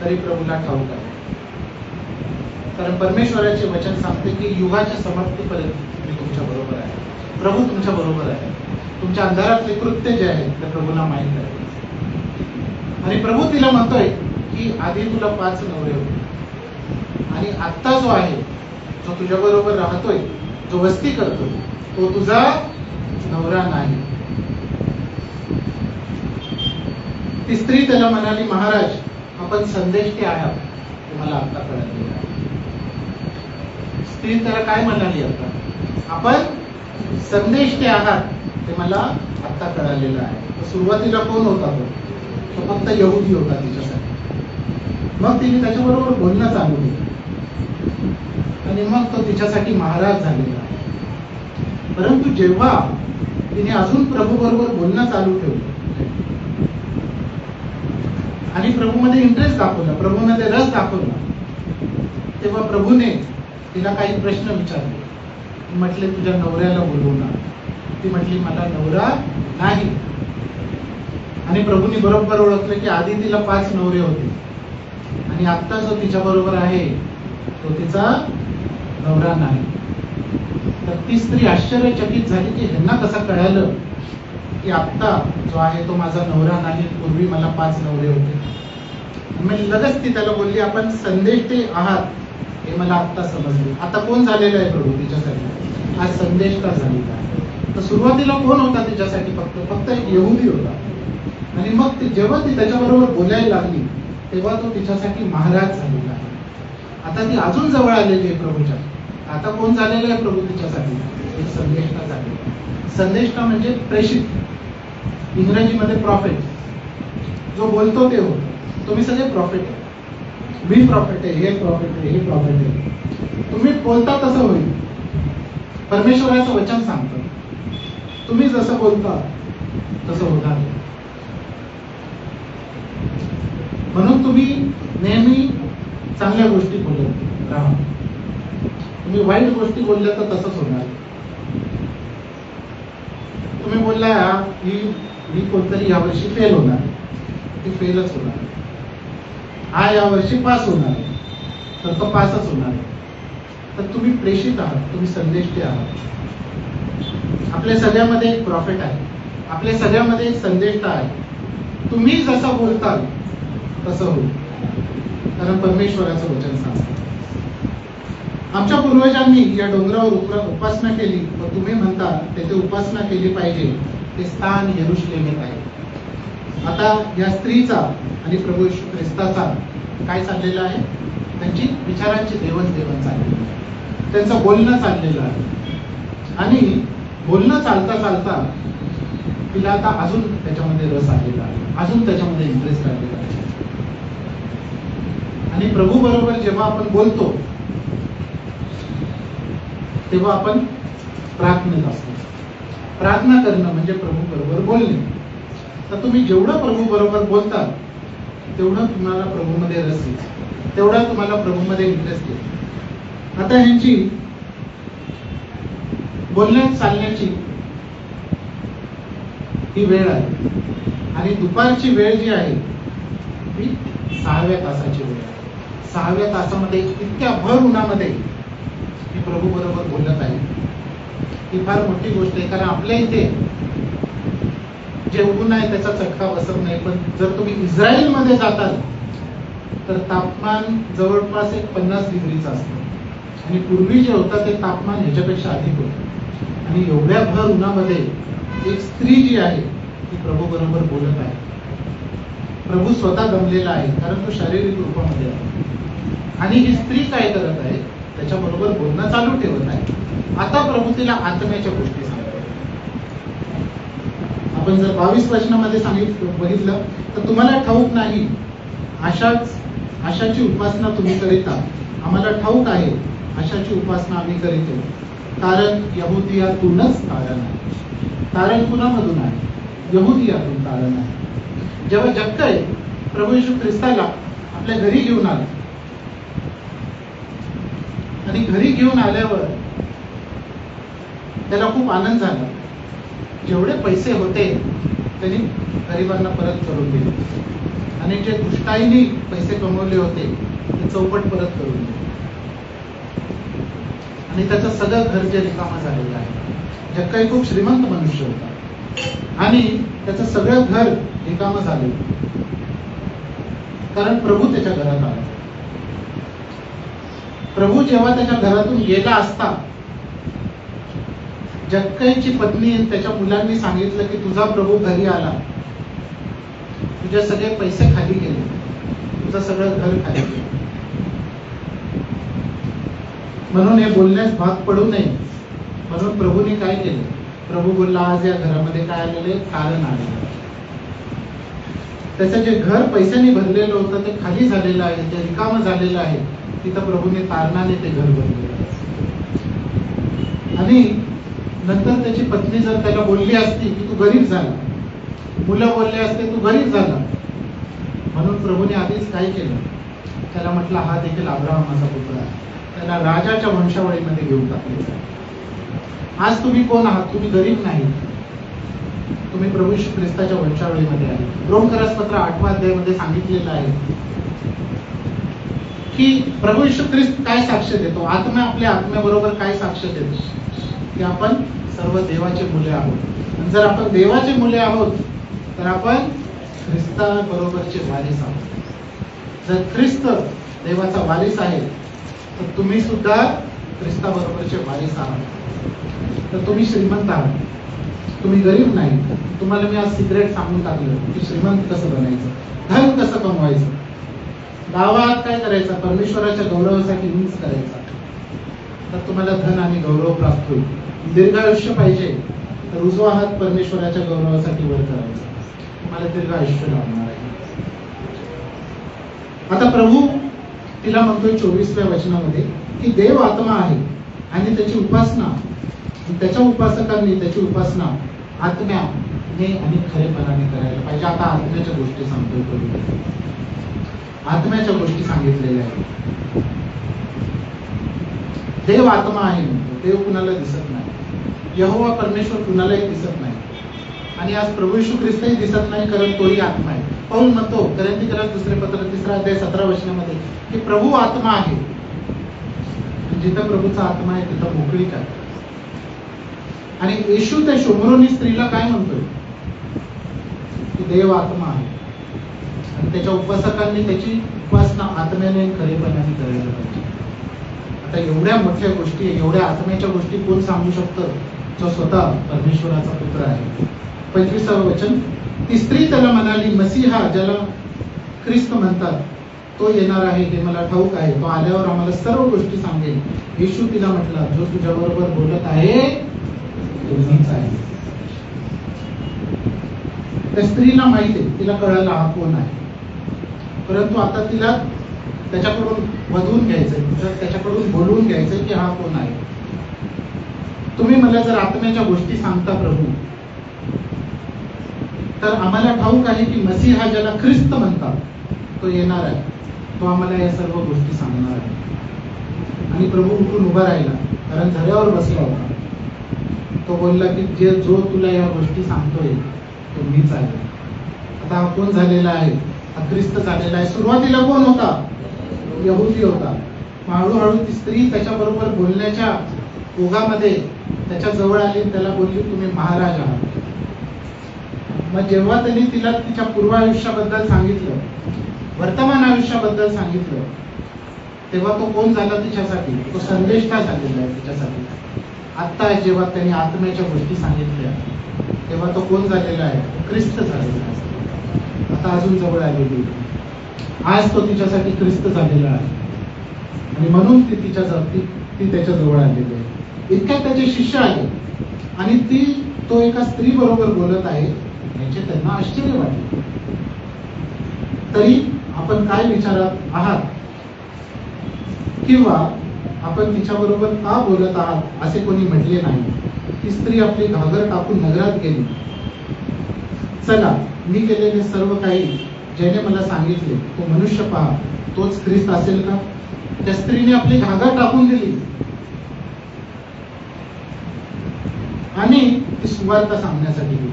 तरी प्रभूला ठाऊक आहे. कारण परमेश्वराचे वचन सांगते की युगाच्या समाप्तीपर्यंत मी तुमच्या बरोबर आहे. प्रभू तुमच्या बरोबर आहे. तुमच्या अंधारातले कृत्य जे आहे ते प्रभूला माहीत आहे. आणि प्रभू तिला म्हणतोय की आधी तुला 5 नवरे होते आणि आत्ता जो आहे, जो तुझ्या बरोबर राहतोय, जो वस्ती करतोय, तो तुझा नवरा नाही. ती स्त्री त्याला म्हणाली, महाराज, आपण संदेष्टे आहात ते मला आता कळले आहे. स्त्री त्याला काय म्हणाली, आता आपण संदेष्टे आहात ते मला आता कळालेलं आहे. सुरुवातीला कोण होता तो फक्त यहुदी होता तिच्यासाठी. मग तिने त्याच्याबरोबर बोलणं चालू केलं आणि मग तो तिच्यासाठी महाराज झालेला आहे. परंतु जेव्हा तिने अजून प्रभू बरोबर बोलणं चालू ठेवलं आणि प्रभूमध्ये इंटरेस्ट दाखवला, प्रभूमध्ये रस दाखवला, तेव्हा प्रभूने तिला काही प्रश्न विचारले. म्हटले, तुझ्या नवऱ्याला बोलवू ना. ती म्हटली, मला नवरा नाही. आणि प्रभूने बरोबर ओळखलं की आधी तिला 5 नवरे होते आणि आता जो तिच्या बरोबर आहे तो तिचा नवरा नाही. तर ती स्त्री आश्चर्यचकित झाली की ह्यांना कसं कळालं की आत्ता जो आहे तो माझा नवरा नाही, पूर्वी मला 5 नवरे होते. मग लगेच ती त्याला बोलली, आपण संदेष्टे आहात हे मला आत्ता समजले. आता कोण झालेलं आहे प्रभू तिच्यासाठी? आज संदेश का झालेला आहे. तर सुरुवातीला कोण होता तिच्यासाठी? फक्त एक यहुदी होता. आणि मग जेव्हा ती त्याच्याबरोबर बोलायला लागली तेव्हा तो तिच्यासाठी महाराज झालेला आहे. आता ती अजून जवळ आलेली आहे प्रभूच्या. आता कोण झालेलं आहे प्रभू तिच्यासाठी? एक संदेष्टा झालेला. संदेष्टा म्हणजे प्रेषित, इंग्रजीमध्ये प्रॉफेट. जो बोलतो ते होतो. तुम्ही सगळे प्रॉफेट आहे. मी प्रॉफिट आहे, हे प्रॉफिट आहे, हे प्रॉफिट आहे. तुम्ही बोलता तसं होईल. परमेश्वराचं वचन सांगतं, तुम्ही जसं बोलता तसं होणार. म्हणून तुम्ही नेहमी चांगल्या गोष्टी बोलत राहा. तुम्ही वाईट गोष्टी बोलल्या तर तसंच होणार. तुम्ही बोलला ही कोणतरी यावर्षी फेल होणार, ती फेलच होणार. हा यावर्षी पास होणार तर तो पासच होणार. तर तुम्ही प्रेषित आहात, तुम्ही संदेष्टे आहात. आपल्या सगळ्यामध्ये एक प्रॉफिट आहे, आपल्या सगळ्यामध्ये एक संदेष्टा आहे. तुम्ही जसं बोलताल तसं होईल, कारण परमेश्वराचं वचन सांगतं. आमच्या पूर्वजांनी या डोंगरावर उपासना केली व तुम्ही म्हणता तेथे उपासना केली पाहिजे, ते स्थान यरुशलेमेत आहे. आता या स्त्रीचा आणि प्रभू येशू ख्रिस्ताचा काय चाललेलं आहे? त्यांची विचारांची देवाणघेवाण चाललेली आहे, त्यांचं बोलणं चाललेलं आहे. आणि बोलणं चालता चालता तिला आता अजून त्याच्यामध्ये रस आलेला आहे, अजून त्याच्यामध्ये इंटरेस्ट आलेला आहे. आणि प्रभू बरोबर जेव्हा आपण बोलतो तेव्हा आपण प्रार्थनेत असतो. प्रार्थना करणं म्हणजे प्रभू बरोबर बोलणे. तर तुम्ही जेवढं प्रभू बरोबर बोलता तेवढं तुम्हाला प्रभूमध्ये रस येईल, तेवढा तुम्हाला प्रभूमध्ये इंटरेस्ट येईल. आता ह्यांची बोलण्यात चालण्याची ही वेळ आहे आणि दुपारची वेळ जी आहे ती 6व्या तासाची वेळ आहे. 6व्या तासामध्ये इतक्या भर उन्हामध्ये मी प्रभू बरोबर बोलत आहे. ही फार मोठी गोष्ट आहे, कारण आपल्या इथे जे ऊन आहे त्याचा चटका बसत नाही. पण जर तुम्ही इस्रायल मध्ये जाताल तर तापमान जवळपास 50 डिग्रीचं असतं आणि पूर्वी जे होतं ते तापमान ह्याच्यापेक्षा अधिक होतं. आणि एवढ्या भर उन्हामध्ये एक स्त्री जी आहे ती प्रभू बरोबर बोलत आहे. प्रभू स्वतः दमलेला आहे, कारण तो शारीरिक रूपामध्ये आहे. आणि ही स्त्री काय करत आहे? त्याच्याबरोबर बोलणं चालू ठेवत आहे. आता प्रभू तिला आत्म्याच्या गोष्टी सांगतो. आपण जर 22 वचनामध्ये बघितलं तर तुम्हाला ठाऊक नाही आशाची उपासना तुम्ही करीता. आम्हाला ठाऊक आहे आशाची उपासना आम्ही करीतो, कारण यहुदियातूनच तारण आहे. तारण कुणामधून आहे? यहुदियातून तारण आहे. जेव्हा जगतय प्रभू येशू ख्रिस्ताला आपल्या घरी घेऊन आला आणि घरी घेऊन आल्यावर त्याला खूप आनंद झाला. जेवढे पैसे होते त्यांनी गरिबांना परत करून दिले आणि जे दुष्टाईने पैसे कमवले होते ते चौपट परत करून दिले. आणि त्याचं सगळं घर जे रिकामं झालेलं आहे. जक्कई खूप श्रीमंत मनुष्य होता आणि त्याचं सगळं घर रिकामं झालं, कारण प्रभू त्याच्या घरात आला. प्रभू जेव्हा त्याच्या घरातून गेला असता, जक्कईची पत्नी त्याच्या मुलांनी सांगितलं की तुझा प्रभू घरी आला, तुझे सगळे पैसे खाली गेले, तुझं सगळं घर खाली गेलं. म्हणून हे बोलण्यास भाग पडू नये म्हणून प्रभूने काय केलं? प्रभू बोलला, आज या घरामध्ये काय आलेले? तारण आलेलं. त्याचं जे घर पैशाने भरलेलं होतं ते खाली झालेलं आहे, ते रिकामं झालेलं आहे. तिथं प्रभूने तारणाने ते घर भरलेलं आहे. आणि नंतर त्याची पत्नी जर त्याला बोलली असती की तू गरीब झाला, मुलं बोलले असते तू गरीब झाला, म्हणून प्रभूने आधीच काय केलं? त्याला म्हटलं, हा देखील अब्राहमाचा पुत्र आहे. त्याला राजाच्या वंशावळीमध्ये घेऊन टाकले. आज तुम्ही कोण आहात? तुम्ही गरीब नाही, तुम्ही प्रभू येशू ख्रिस्ताच्या वंशावळीमध्ये आहे. रोमकरास पत्र 8व्या अध्यायामध्ये सांगितलेलं आहे की प्रभू येशू ख्रिस्त काय साक्ष देतो? आत्मा आपल्या आत्म्याबरोबर काय साक्ष देतो? की आपण सर्व देवाचे मुले आहोत. आणि जर आपण देवाचे मुले आहोत तर आपण ख्रिस्ताबरोबरचे वारीस आहोत. जर ख्रिस्त देवाचा वारीस आहे तर तुम्ही सुद्धा ख्रिस्ताबरोबरचे वारीस आहात. तर तुम्ही श्रीमंत आहात, तुम्ही गरीब नाही. तुम्हाला मी आज सिक्रेट सांगून टाकलं की श्रीमंत कसं बनायचं, धन कसं कमवायचं. गावात काय करायचं? परमेश्वराच्या गौरवासाठी यूज करायचा, तर तुम्हाला धन आणि गौरव प्राप्त होईल. दीर्घायुष्य पाहिजे तर उजवा हात परमेश्वराच्या गौरवासाठी वर करायचा, तुम्हाला दीर्घायुष्य लाभणार आहे. आता प्रभू तिला म्हणतोय 24व्या वचनामध्ये की देव आत्मा आहे आणि त्याची उपासना, त्याच्या उपासकांनी त्याची उपासना आत्म्याने आणि खरेपणाने करायला पाहिजे. आता आत्म्याच्या गोष्टी सांगतोय प्रभू, आत्म्याच्या गोष्टी सांगितलेल्या आहेत. देव आत्मा आहे म्हणतो, देव कुणाला दिसत नाही, यहोवा परमेश्वर कुणालाही दिसत नाही. आणि आज प्रभू येशू ख्रिस्तही दिसत नाही, कारण तोही आत्मा आहे. पौल म्हणतो कोरिन्थीकरास दुसरे पत्र 3 अध्याय 17 वचनामध्ये की प्रभू आत्मा आहे. जिथं प्रभूचा आत्मा आहे तिथं मोकळीक आहे. आणि येशू त्या शोमरोनी स्त्रीला काय म्हणतोय? की देव आत्मा आहे आणि त्याच्या उपासकांनी त्याची उपासना आत्म्याने खरेपणाने करायला पाहिजे. आता एवढ्या मोठ्या गोष्टी, एवढ्या आत्म्याच्या गोष्टी कोण सांगू शकतं? जो स्वतः परमेश्वराचा पुत्र आहे. 25वं वचन, ती स्त्री त्याला म्हणाली, मसीहा ज्याला ख्रिस्त म्हणतात तो येणार आहे हे मला ठाऊक आहे, तो आल्यावर आम्हाला सर्व गोष्टी सांगेल. येशू तिला म्हटला, जो तुझ्याबरोबर बोलत आहे तो मीच आहे. त्या स्त्रीला माहिती आहे, तिला कळालं हा कोण आहे, परंतु आता तिला त्याच्याकडून वधून घ्यायचंय, त्याच्याकडून बोलवून घ्यायचंय की हा कोण आहे. तुम्ही मला जर आत्म्याच्या गोष्टी सांगता प्रभू, तर आम्हाला ठाऊक आहे की मसीहा ज्याला ख्रिस्त म्हणतात तो येणार आहे, तो आम्हाला या सर्व गोष्टी सांगणार आहे. आणि प्रभू उठून उभा राहिला, कारण झऱ्यावर बसला होता. तो बोलला की जो तुला या गोष्टी सांगतोय तो मीच आहे. आता हा कोण झालेला आहे? हा ख्रिस्त झालेला आहे. सुरुवातीला कोण होता? यहुदी होता. हळूहळू ती स्त्री त्याच्याबरोबर बोलण्याच्या ओघामध्ये त्याच्या जवळ आली, त्याला बोलली तुम्ही महाराज आहात. मग जेव्हा त्यांनी तिला तिच्या पूर्व आयुष्याबद्दल सांगितलं, वर्तमान आयुष्याबद्दल सांगितलं, तेव्हा तो कोण झाला तिच्यासाठी? तो संदेष्टा झालेला आहे तिच्यासाठी. आता जेव्हा त्यांनी आत्म्याच्या गोष्टी सांगितल्या तेव्हा तो कोण झालेला आहे? ख्रिस्त झालेला आहे. आता अजून जवळ आलेली, आज तो तिच्यासाठी ख्रिस्त झालेला आहे आणि म्हणून ती त्याच्या जवळ आलेली आहे. इतक्यात त्याचे शिष्य आले आणि तो एका स्त्री बरोबर बोलत आहे याचे त्यांना आश्चर्य वाटले. तरी आपण काय विचारात आहात किंवा आपण तिच्याबरोबर का बोलत आहात असे कोणी म्हटले नाही. ती स्त्री आपली घागर टाकून नगरात गेली. चला, मी केलेले सर्व काही ज्याने मला सांगितले तो मनुष्य पहा, तोच ख्रिस्त असेल का? त्या स्त्रीने आपली घागर टाकून दिली आणि ती सुवार्ता सांगण्यासाठी गेली.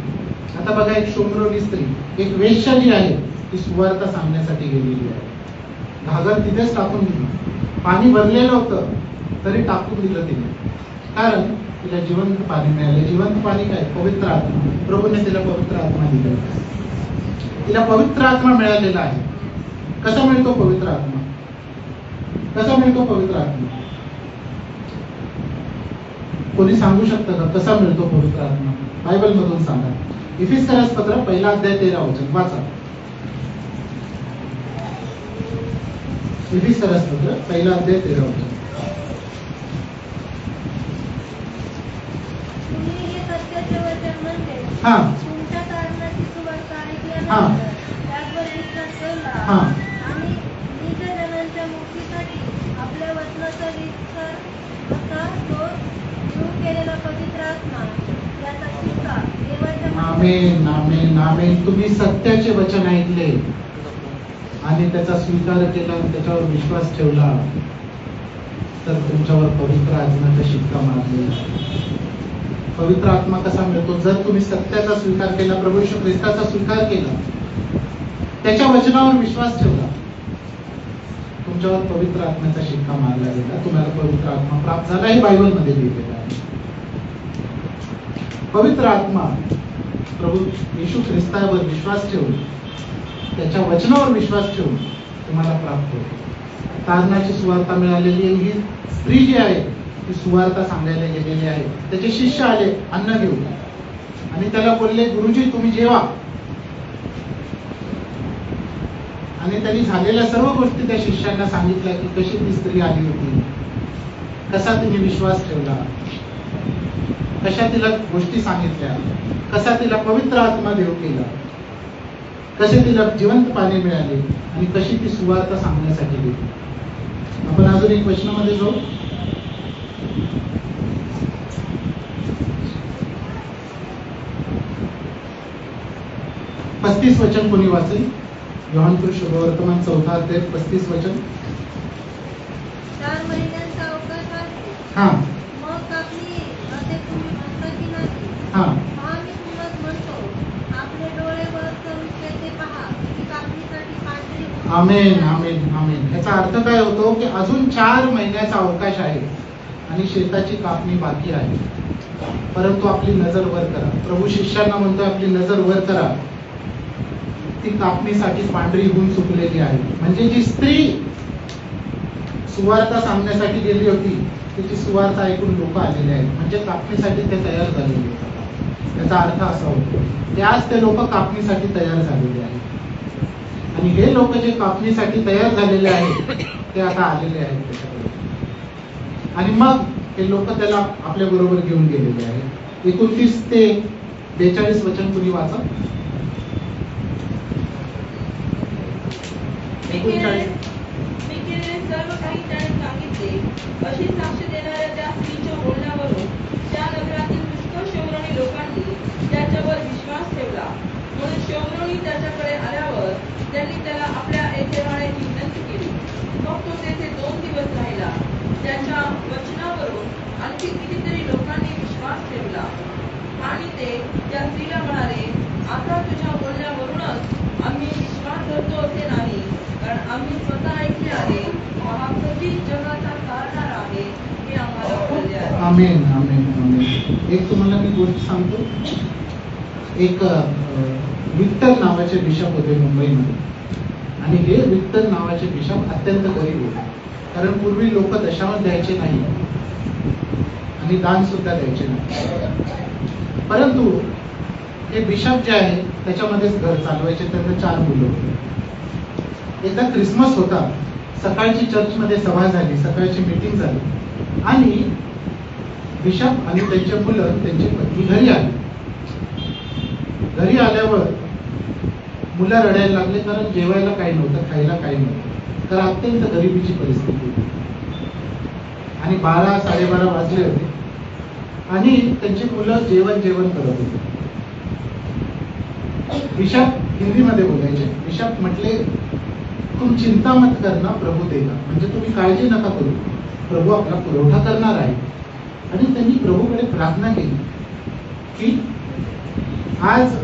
आता बघा, एक शोमरोनी स्त्री, एक वेश्या जी आहे ती सुवार्ता सांगण्यासाठी गेलेली आहे. घागर तिथेच टाकून दिली. पाणी भरलेलं होतं तरी टाकून दिलं तिने, कारण तिला जिवंत पाणी मिळाले. जिवंत पाणी काय? पवित्र आत्मा. प्रभूने तिला पवित्र आत्मा दिला. तिला पवित्र आत्मा मिळालेला आहे. कसा मिळतो पवित्र आत्मा? कसा मिळतो पवित्र आत्मा? कोणी सांगू शकतं का कसा मिळतो पवित्र आत्मा? बायबल मधून सांगा. इफिसियन्स पत्र 1 अध्याय 13 वचन वाचा. इफिसियन्स पत्र 1 अध्याय 13 वचन. हा तुमच्या कारणाची सुवार्ता हा ऐकल्यानंतर त्यावर विश्वास ठेवला हा आणि निजजनांच्या मुक्तीसाठी आपल्या वचनाचा विस्तार असा तो सुरू केलेला पवित्र आत्मा याचा शिक्का देवाच्या आमेन आमेन आमेन. तुम्ही सत्याचे वचन ऐकले आणि त्याचा स्वीकार केला आणि त्याच्यावर विश्वास ठेवला तर तुमच्यावर पवित्र आत्म्याचा शिक्का मारलेला. पवित्र आत्मा कसा मिळतो? जर तुम्ही सत्याचा स्वीकार केला, प्रभू येशू ख्रिस्ताचा स्वीकार केला, त्याच्या वचनावर विश्वास ठेवला, तुमच्यावर पवित्र आत्म्याचा शिक्का मारला गेला. तुम्हाला पवित्र आत्मा प्राप्त झाला हे बायबलमध्ये लिहिलेलं आहे. पवित्र आत्मा प्रभू येशू ख्रिस्तावर विश्वास ठेवून, त्याच्या वचनावर विश्वास ठेवून तुम्हाला प्राप्त होतो. तारणाची सुवार्ता मिळालेली आहे. ही स्त्री जी आहे ती सुवार्ता सांगायला गेलेली आहे. त्याचे शिष्य आले अन्न घेऊन आणि त्याला बोलले, गुरुजी तुम्ही जेवा. आणि त्यांनी झालेल्या सर्व गोष्टी त्या शिष्यांना सांगितल्या की कशी ती स्त्री आली होती, कसा तिने विश्वास ठेवला, कशा तिला गोष्टी सांगितल्या, कसा तिला पवित्र आत्मा देव केला, कसे तिला जिवंत पाणी मिळाले आणि कशी ती सुवार्ता सांगण्यासाठी गेली. आपण अजून एक वचनामध्ये जाऊ. पस्तीस वचन कोणी वाचेल? योहान शुभवर्तमान 4 अध्याय 35 वचन. 4 महिन्यांचा अवकाश आहे. हा मग कापणी असे तुम्ही म्हणता की नाही? हा पहा मी तुम्हाला म्हणतो, आपले डोळे वर करून शेते पहा, की कापणीसाठी पांढरी होईल. आमेन आमेन आमेन. याचा अर्थ काय होतो की अजून 4 महिन्याचा अवकाश आहे आणि शेताची कापणी बाकी आहे. परंतु आपली नजर वर करा. प्रभू शिष्यांना म्हणतो आपली नजर वर करा. ती कापणीसाठी पांढरी होऊन चुकलेली आहे. म्हणजे जी स्त्री सुवार्ता सांगण्यासाठी गेली होती तिची सुवार्ता ऐकून लोक आलेले आहेत, म्हणजे कापणीसाठी ते तयार झालेले होते. याचा अर्थ असा होतो की आज ते लोक कापणीसाठी तयार झालेले आहेत आणि हे लोक जे कापणीसाठी तयार झालेले आहेत ते आता आलेले आहेत त्याच्याकडे. आणि मग हे लोक त्याला आपल्या बरोबर घेऊन गेलेले आहेत. 29 ते 42 वचन कुणी वाचा. 39. सर्व काही त्याने सांगितले. अशी साक्ष देणाऱ्या त्या स्त्रीच्या बोलण्यावरून त्या नगरातील पुष्कळ शौरणी लोकांनी त्याच्यावर विश्वास ठेवला. म्हणून शौरणी त्याच्याकडे आल्यावर त्यांनी त्याला आपल्या येथे राहण्याची विनंती केली. मग तो तेथे 2 दिवस राहिला. त्याच्या वचनावरून आणखी कितीतरी लोकांनी विश्वास ठेवला आणि ते त्या स्त्रीला म्हणाले, आता तुझ्या बोलण्यावरूनच आम्ही विश्वास धरतो असे नाही, कारण आम्ही स्वतः ऐकले आहे, हा कधी जगाचा काढणारा आहे हे आम्हाला कळले आहे. आमेन आमेन आमेन. एक तुम्हाला मी गोष्ट सांगतो. एक विठ्ठल नावाचे बिशप होते मुंबईमध्ये आणि हे विठ्ठल नावाचे बिशप अत्यंत गरीब होते. कारण पूर्वी लोक दशांश द्यायचे नाही आणि दान सुद्धा द्यायचे नाही. परंतु हे बिशप जे आहे त्याच्यामध्येच घर चालवायचे. त्यांना 4 मुलं होती. एकदा क्रिसमस होता. सकाळची चर्चमध्ये सभा झाली, सकाळची मीटिंग झाली आणि बिशप आणि त्यांचे मुलं त्यांची पत्नी घरी आली. घरी आल्यावर मुलं रडायला लागले, कारण जेवायला काही नव्हतं, खायला काही नव्हतं, तर अत्यंत गरिबीची परिस्थिती होती. आणि 12 साडेबारा वाजले होते आणि त्यांची मुलं जेवण करत होते. बिशप हिंदीमध्ये बोलायचे. बिशप म्हटले, तुम चिंता मत करना, प्रभू देगा. म्हणजे तुम्ही काळजी नका करू, प्रभू आपला पुरवठा करणार आहे. आणि त्यांनी प्रभूकडे प्रार्थना केली की आज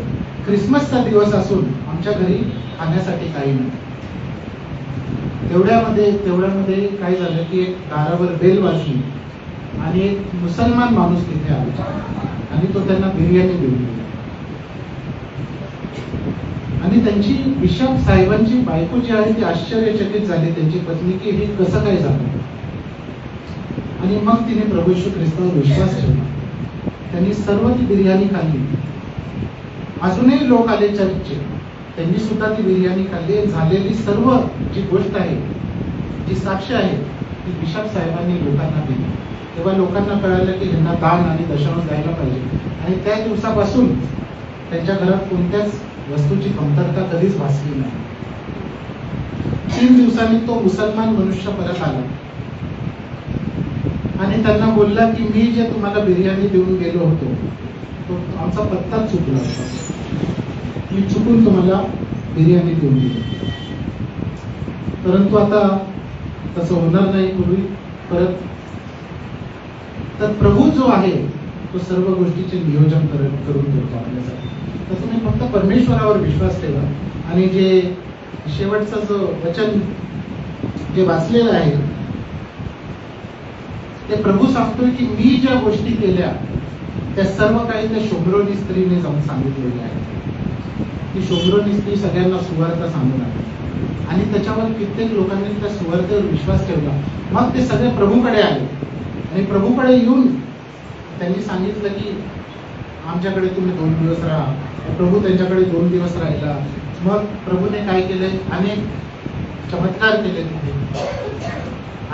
क्रिसमसचा दिवस असून आमच्या घरी खाण्यासाठी काही नाही. तेवढ्यामध्ये काय झालं की एक दारावर बेल वाजली आणि एक मुसलमान माणूस तिथे आला आणि तो त्यांना बिर्याणी देऊन गेला. आणि त्यांची बिशप साहेबांची बायको जी आहे ती आश्चर्यचकित झाली, त्यांची पत्नी, की हे कसं काय झालं. आणि मग तिने प्रभू येशू ख्रिस्तावर विश्वास ठेवला. त्यांनी सर्व ती बिर्याणी खाल्ली. अजूनही लोक आले चर्चचे, त्यांनी सुद्धा ती बिर्याणी खाल्ली. झालेली सर्व जी गोष्ट आहे, जी साक्ष आहे, ती बिशप साहेबांनी लोकांना दिली. तेव्हा लोकांना कळालं की ह्यांना दान आणि दशांश द्यायला पाहिजे. आणि त्या दिवसापासून त्यांच्या घरात कोणत्याच वस्तूची कमतरता कधीच भासली नाही. 3 दिवसांनी तो मुसलमान मनुष्य परत आला आणि त्यांना बोलला की मी जे तुम्हाला बिर्याणी देऊन गेलो होतो तो आमचा पत्ताच चुकला होता. मी चुकून तुम्हाला बिर्याणी देऊन दिली, परंतु आता तसं होणार नाही पूर्वी परत. तर प्रभू जो आहे तो सर्व गोष्टीचे नियोजन करून देतो आपल्यासाठी. तर तुम्ही फक्त परमेश्वरावर विश्वास ठेवा. आणि जे शेवटचं जो वचन जे वाचलेलं आहे ते प्रभू सांगतोय की मी ज्या गोष्टी केल्या त्या सर्व काही त्या शोम्रोनी स्त्रीने जाऊन सांगितलेल्या आहेत. ती शोम्रोनी स्त्री सगळ्यांना सुवार्ता सांगून आली आणि त्याच्यावर कित्येक लोकांनी त्या सुवार्तेवर विश्वास ठेवला. मग ते सगळे प्रभूकडे आले आणि प्रभूकडे येऊन त्यांनी सांगितलं की आमच्याकडे तुम्ही 2 दिवस राहा. प्रभू त्यांच्याकडे 2 दिवस राहिला. मग प्रभूने काय केले, अनेक चमत्कार केले तिथे,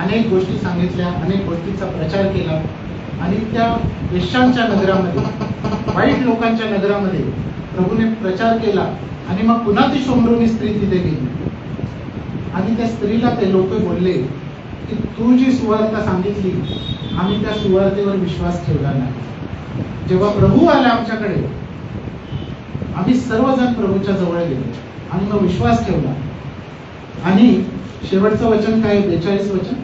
अनेक गोष्टी सांगितल्या, अनेक गोष्टींचा प्रचार केला. आणि त्या वेश्यांच्या नगरामध्ये, वाईट लोकांच्या नगरामध्ये प्रभूने प्रचार केला. आणि मग पुन्हा ती शोम्रोनी स्त्री तिथे गेली आणि त्या स्त्रीला ते लोक बोलले की तू जी सुवार्ता सांगितली आम्ही त्या सुवार्तेवर विश्वास ठेवला नाही. जेव्हा प्रभू आला आमच्याकडे आम्ही सर्वजण प्रभूच्या जवळ गेलो आणि मग विश्वास ठेवला. आणि शेवटचं वचन काय, 42 वचन.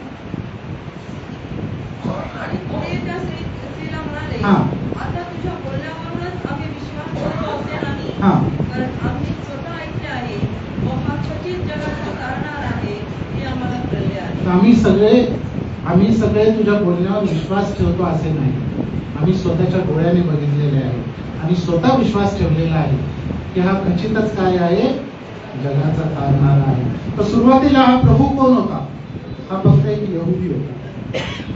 आणि पुढे त्या स्त्रीला म्हणाले, हा. आता तुझ्या बोलण्यावरूनच आम्ही विश्वास ठेवतो असे नाही, हा. कारण आम्ही स्वतः ऐकले आहे व हा खचित जगाचा तारणार आहे हे आम्हाला कळले आहे. आम्ही सगळे तुझ्या बोलण्यावर विश्वास ठेवतो असे नाही. आम्ही स्वतःच्या डोळ्याने बघितलेले आहे आणि स्वतः विश्वास ठेवलेला आहे की हा खचितच काय आहे, जगाचा तारणारा आहे. तर सुरुवातीला हा प्रभू कोण होता, हा फक्त एक यहुदी होता.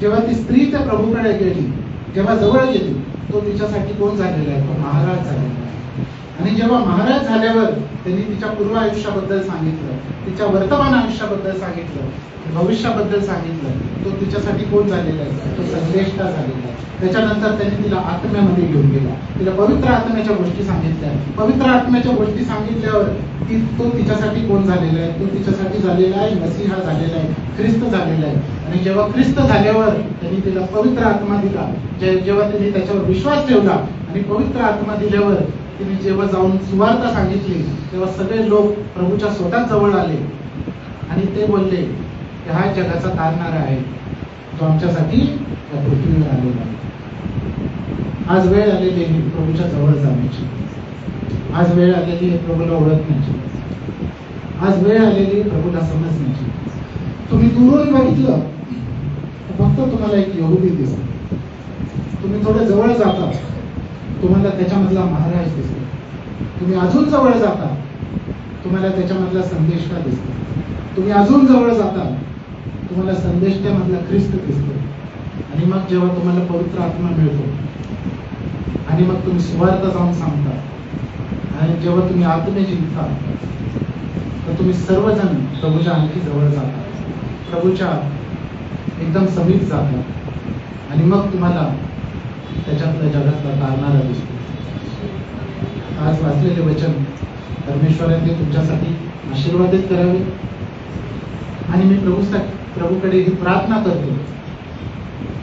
जेव्हा ती स्त्री त्या प्रभूकडे गेली, जेव्हा जवळ गेली, तो तिच्यासाठी कोण झालेला आहे, तो महाराज झालेला आहे. आणि जेव्हा महाराज झाल्यावर त्यांनी तिच्या पूर्व आयुष्याबद्दल सांगितलं, तिच्या वर्तमान आयुष्याबद्दल सांगितलं, भविष्याबद्दल सांगितलं, तो तिच्यासाठी कोण झालेला आहे, तो संदेष्टा झालेला आहे. त्याच्यानंतर त्यांनी तिला आत्म्यामध्ये घेऊन गेला, तिला पवित्र आत्म्याच्या गोष्टी सांगितल्या. पवित्र आत्म्याच्या गोष्टी सांगितल्यावर तो तिच्यासाठी कोण झालेला आहे, तो तिच्यासाठी झालेला आहे मसीहा झालेला आहे, ख्रिस्त झालेला आहे. आणि जेव्हा ख्रिस्त झाल्यावर त्यांनी तिला पवित्र आत्मा दिला. जेव्हा तिने त्याच्यावर विश्वास ठेवला आणि पवित्र आत्मा दिल्यावर तिने जेव्हा जाऊन सुवार्ता सांगितली तेव्हा सगळे लोक प्रभूच्या स्वतः जवळ आले आणि ते बोलले की हा जगाचा तारणारा आहे जो आमच्यासाठी या पृथ्वीवर आलेला आहे. आज वेळ आलेली आहे प्रभूच्या जवळ जाण्याची. आज वेळ आलेली आहे प्रभूला ओळखण्याची. आज वेळ आलेली आहे प्रभूला समजण्याची. तुम्ही दूरून बघितलं फक्त तुम्हाला एक यहुदी दिसतो. तुम्ही थोडे जवळ जाता तुम्हाला त्याच्यामधला महाराज दिसतो. तुम्ही अजून जवळ जाता तुम्हाला त्याच्यामधला संदेष्टा दिसतो. तुम्ही अजून जवळ जाता तुम्हाला संदेष्टामधला ख्रिस्त दिसतो. आणि मग जेव्हा तुम्हाला पवित्र आत्मा मिळतो आणि मग तुम्ही सुवार्ता जाऊन सांगता आणि जेव्हा तुम्ही आत्मे जिंकता तर तुम्ही सर्वजण प्रभूच्या आणखी जवळ जाता, प्रभूच्या एकदम समीप जाता आणि मग तुम्हाला त्याच्यातल्या जगातला तारणारा दिसतो. आज वाचलेले वचन परमेश्वराने तुमच्यासाठी आशीर्वादित करावे. आणि मी प्रभूकडे ही प्रार्थना करतो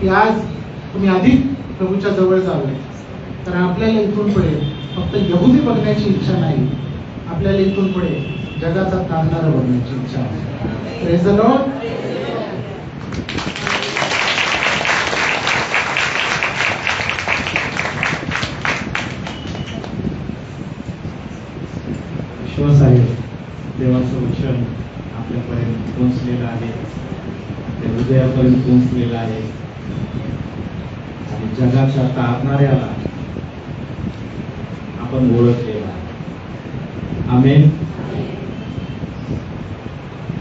की आज तुम्ही अधिक प्रभूच्या जवळ जावे. कारण आपल्याला इथून पुढे फक्त यहुदी बघण्याची इच्छा नाही, आपल्याला इथून पुढे जगाचा तारणारा बघण्याची इच्छा आहे. Praise the lord. ईश्वर साहेब, देवाचं वचन आपल्यापर्यंत पोहोचलेलं आहे. आहे ते हृदयापर्यंत पोहोचलेलं आहे आणि जगाच्या तारणाऱ्याला आपण ओळखलेला आहे. आमेन.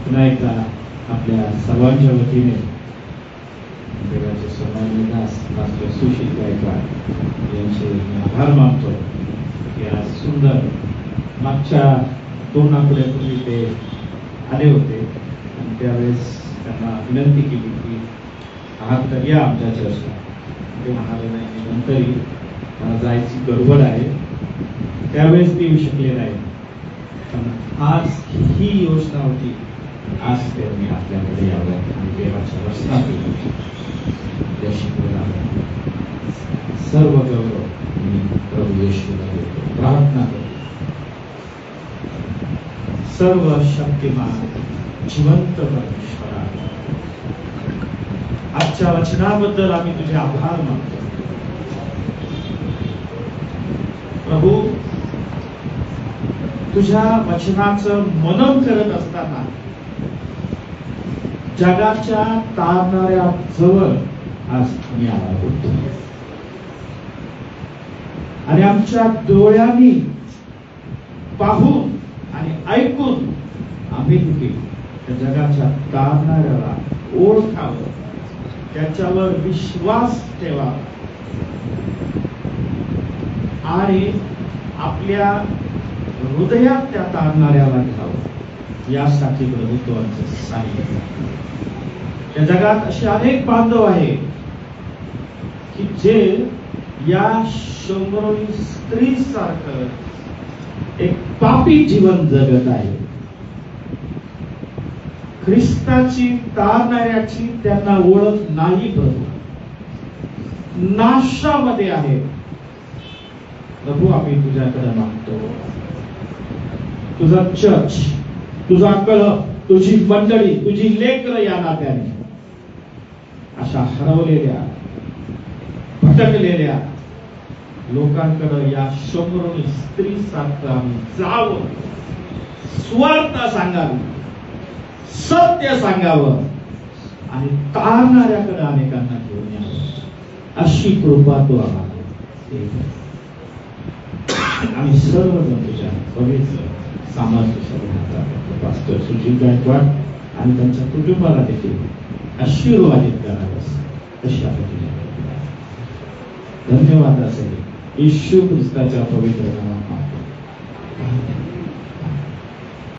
पुन्हा एकदा आपल्या सर्वांच्या वतीने देवाचे सन्माननीय दास मास्टर सुशील गायकवाड यांचे मी आभार मानतो की आज सुंदर मागच्या 2 आठवड्यापूर्वी ते आले होते आणि त्यावेळेस त्यांना विनंती केली की आहात तर या आमच्या चर्चला. ते म्हणाले नाही, नंतरही मला जायची गडबड आहे, त्यावेळेस ते येऊ शकले नाही. पण आज ही योजना होती, आज त्यांनी आपल्याकडे यावं आणि देवाच्या वचनातून त्या शिकवला. सर्व गौरव मी प्रभू येशूला देतो. प्रार्थना करतो. सर्व शक्तिमान जिवंत परमेश्वरा, आजच्या वचनाबद्दल आम्ही तुझे आभार मानतो. प्रभू, तुझ्या वचनाचं मनन करत असताना जगाच्या तारणाऱ्या जवळ आज आम्ही आला होतो आणि आमच्या डोळ्यांनी पाहून आणि ऐकून आम्ही देखील त्या जगाच्या तारणाऱ्याला ओळखावं, त्याच्यावर विश्वास ठेवावा आणि आपल्या हृदयात त्या तारणाऱ्याला घ्यावं, यासाठी प्रभू तो आमचं सांगितलं. या जगात असे अनेक बांधव आहे की जे या शंभरोनी स्त्री सारखं एक पापी जीवन जगत आहे. ख्रिस्ताची तारणाऱ्याची त्यांना ओळख नाही प्रभू, नाशामध्ये आहे. प्रभू, आम्ही तुझ्याकडे मागतो, तुझा चर्च, तुझा कळप, तुझी मंडळी, तुझी लेकरं या नात्याने अशा हरवलेल्या भटकलेल्या लोकांकडे या शंभरोनी स्त्री सारखं आम्ही जावं, स्वार्थ सांगावी, सत्य सांगावं आणि तारणाऱ्याकडे अनेकांना घेऊन यावं, अशी कृपा तू आम्हाला दे. आम्ही सर्वजण तुझ्या पवित्र सामर्थ्य पास्टर सुशील गायकवाड आणि त्यांच्या कुटुंबाला देखील आशीर्वादित करावंस अशी आपण तुझ्या धन्यवाद असेल. येशू ख्रिस्ताच्या पवित्र नावात